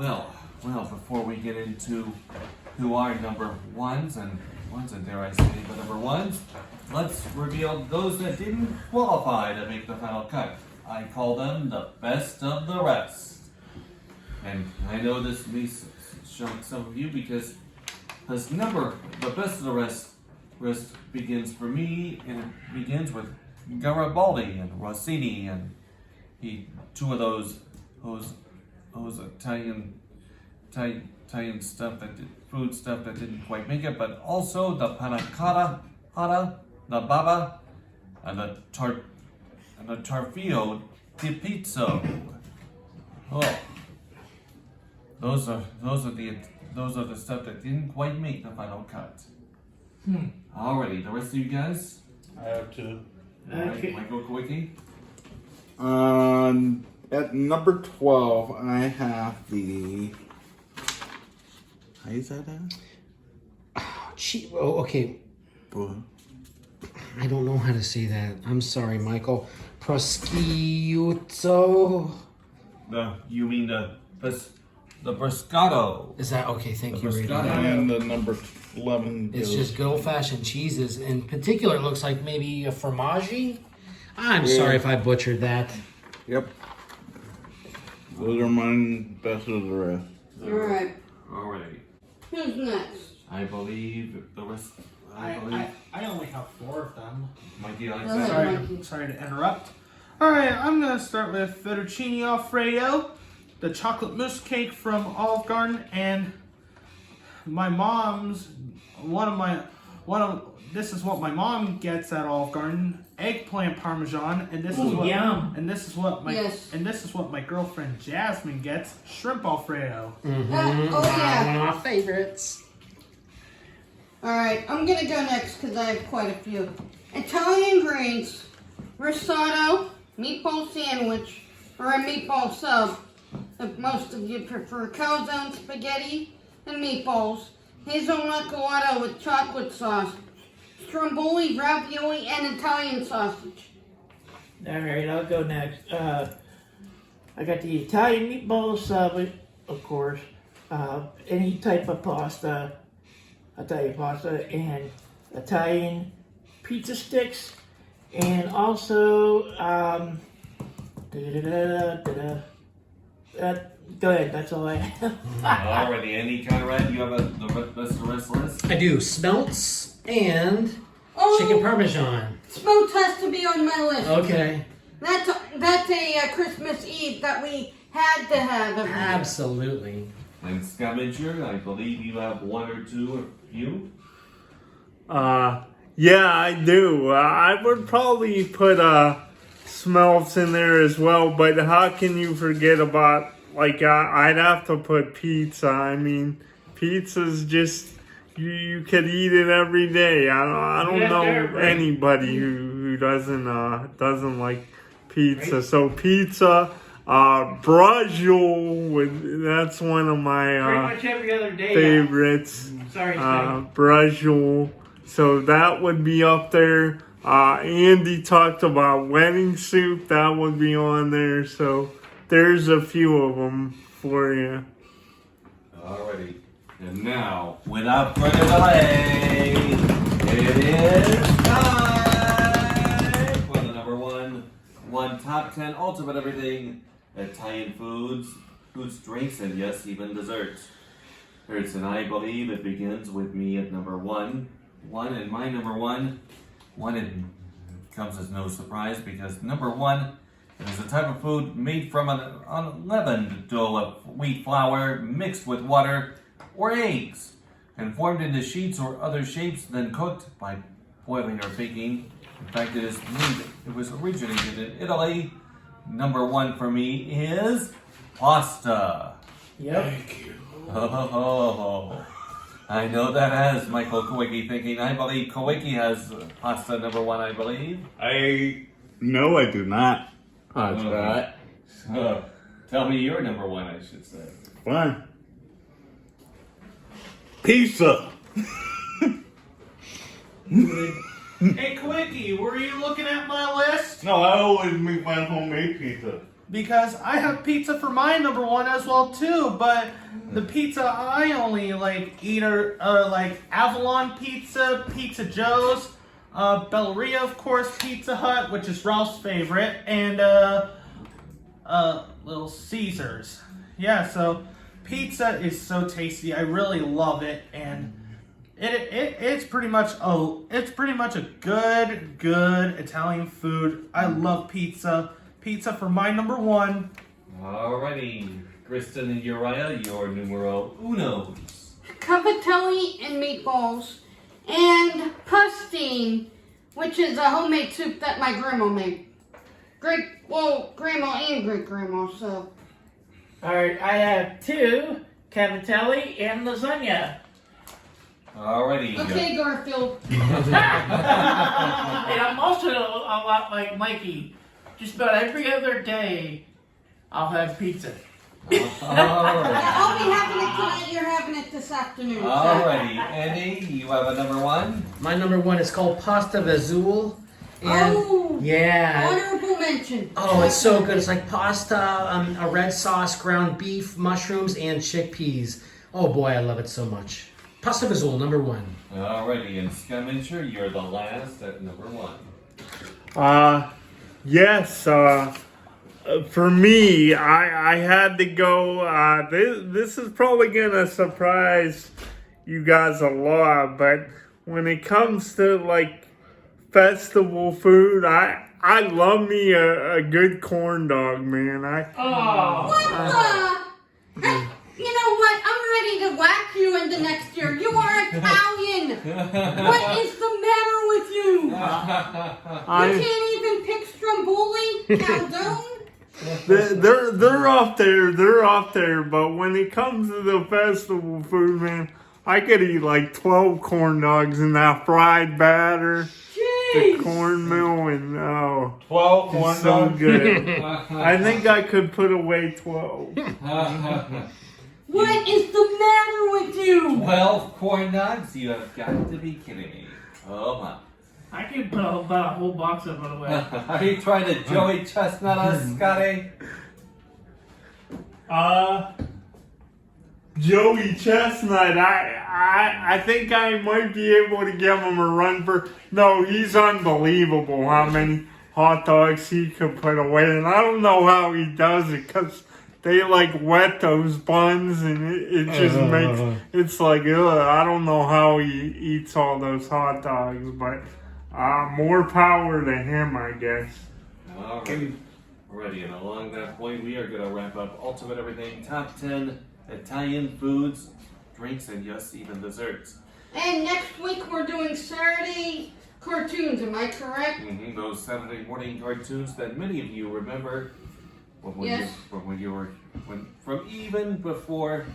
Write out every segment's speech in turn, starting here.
Well, before we get into who are number ones, and dare I say, the number ones, let's reveal those that didn't qualify to make the final cut. I call them the best of the rest. And I know this may shock some of you because the best of the rest begins for me, and it begins with Garibaldi and Rossini, and two of those Italian stuff food stuff that didn't quite make it, but also the panna cotta, the baba, and the tarfio di pizza. Oh, those are the stuff that didn't quite make the final cut. Alrighty, the rest of you guys. I have two. Alright, Michael Quickie. At number 12, I have the. How you say that? Okay. What? I don't know how to say that. I'm sorry, Michael. Prosciutto. You mean the Briscotto? Is that okay? Thank you, Briscotto. Rita. And the number 11. It's just good old-fashioned cheeses. In particular, it looks like maybe a fromaggi. I'm sorry if I butchered that. Yep. Those are mine, best of the rest. Alright. Alrighty. Who's next? I believe the rest. I only have 4 of them. Mikey likes Go ahead. that. Sorry to interrupt. Alright, I'm going to start with fettuccine alfredo, the chocolate mousse cake from Olive Garden, and my mom's, this is what my mom gets at Olive Garden, eggplant parmesan, and this is what yum. and this is what my Yes. and this is what my girlfriend Jasmine gets, shrimp alfredo. Oh yeah. One of my favorites. Alright, I'm gonna go next because I have quite a few. Italian greens, risotto, meatball sandwich, or a meatball sub, if most of you prefer calzone spaghetti and meatballs, hazelnut gelato with chocolate sauce, stromboli, ravioli, and Italian sausage. Alright, I'll go next. I got the Italian meatball sub, of course. Any type of pasta, Italian pasta, and Italian pizza sticks, and also go ahead, that's all I have. Alrighty, Andy Conrad, you have the best of the rest list? I do smelts and Oh, chicken parmesan. smoked has to be on my list. Okay. That's a Christmas Eve that we had to have every year. Absolutely. And Scavenger, I believe you have 1 or 2 or few. Yeah, I do. I would probably put smelts in there as well, but how can you forget about, like, I'd have to put pizza. I mean, pizza's just, you could eat it every day. I don't know anybody who doesn't like pizza. Right. So pizza, Braciole, that's one of my Pretty much every other day. favorites. Sorry, Scotty. Braciole. So that would be up there. Andy talked about wedding soup. That would be on there. So there's a few of them for you. Alrighty. And now, without further delay, it is time for the number one top 10 ultimate everything Italian foods, drinks, and yes, even desserts. And I believe it begins with me at number one. And my number one, it comes as no surprise because number one is a type of food made from an unleavened dough of wheat flour mixed with water or eggs and formed into sheets or other shapes, then cooked by boiling or baking. In fact, it was originated in Italy. Number one for me is pasta. Yep. Thank you. Oh, I know that has Michael Kowicki thinking. I believe Kowicki has pasta number one, I believe. No, I do not. That's right. So, tell me your number one, I should say. Fine. Pizza. Hey, Quickie, were you looking at my list? No, I always make my homemade pizza. because I have pizza for my number one as well too. But the pizza I only like eat are like Avalon Pizza, Pizza Joe's, Belleria, of course, Pizza Hut, which is Ralph's favorite, and Little Caesars. Yeah, so pizza is so tasty. I really love it, and it's pretty much a good Italian food. I love pizza. Pizza for my number one. Alrighty, Kristin and Uriah, your numero unos. Cavatelli and meatballs, and pustine, which is a homemade soup that my grandma made. Grandma and great-grandma, so. Alright, I have 2 cavatelli and lasagna. Alrighty. Okay, Garfield. And I'm also a lot like Mikey. Just about every other day, I'll have pizza. Alright. I'll be having it tonight, you're having it this afternoon. Alrighty, Andy, you have a number one? My number one is called Pasta Vazul. And Oh, yeah. honorable mention. Oh, it's so good. It's like pasta, a red sauce, ground beef, mushrooms, and chickpeas. Oh boy, I love it so much. Pasta Vazul, number one. Alrighty, and Scavenger, you're the last at number one. Yes, for me, I had to go, this is probably gonna surprise you guys a lot, but when it comes to like festival food, I love me a good corn dog, man. What the? Hey, you know what? I'm ready to whack you into next year. You are Italian. What is the matter with you? You can't even pick Stromboli, Caldone. They're up there, but when it comes to the festival food, man, I could eat like 12 corn dogs in that fried batter. The cornmeal and 12 corn it's so dogs. good. I think I could put away 12. What is the matter with you? 12 corn dogs? You have got to be kidding me. Oh my. I can put about a whole box of it away. Are you trying to Joey Chestnut us, Scotty? Joey Chestnut, I think I might be able to give him a run for. No, he's unbelievable how many hot dogs he could put away, and I don't know how he does it because they like wet those buns, and it just makes it's like ugh, I don't know how he eats all those hot dogs, but more power to him, I guess. Alright. Alrighty, and along that point, we are going to wrap up Ultimate Everything Top 10 Italian Foods, Drinks, and yes, even desserts. And next week we're doing Saturday cartoons, am I correct? Mm-hmm, those Saturday morning cartoons that many of you remember from even before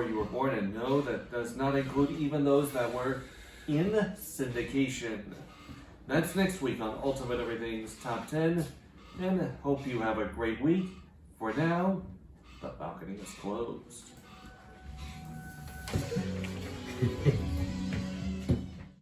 you were born, and no, that does not include even those that were in syndication. That's next week on Ultimate Everything's Top 10, and hope you have a great week. For now, the balcony is closed.